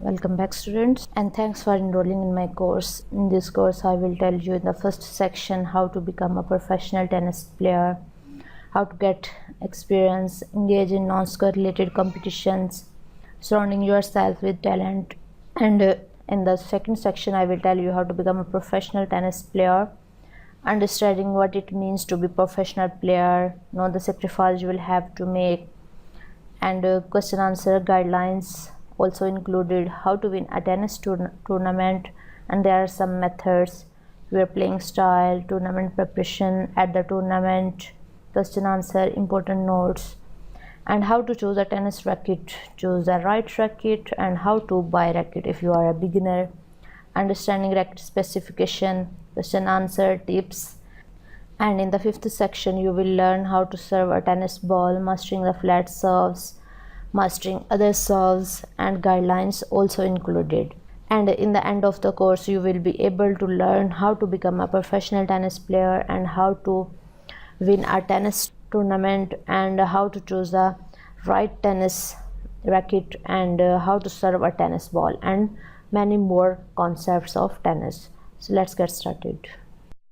Welcome back, students, and thanks for enrolling in my course. In this course, I will tell you in the first section how to become a professional tennis player, how to get experience, engage in non-score related competitions, surrounding yourself with talent. And in the second section, I will tell you how to become a professional tennis player, understanding what it means to be professional player, know the sacrifice you will have to make, and question answer guidelines also included, how to win a tennis tournament, and there are some methods, your playing style, tournament preparation at the tournament, question answer, important notes, and how to choose a tennis racket, choose the right racket, and how to buy racket if you are a beginner, understanding racket specification, question answer, tips. And in the fifth section, you will learn how to serve a tennis ball, mastering the flat serves, mastering other serves, and guidelines also included. And in the end of the course, you will be able to learn how to become a professional tennis player and how to win a tennis tournament and how to choose the right tennis racket and how to serve a tennis ball and many more concepts of tennis. So let's get started.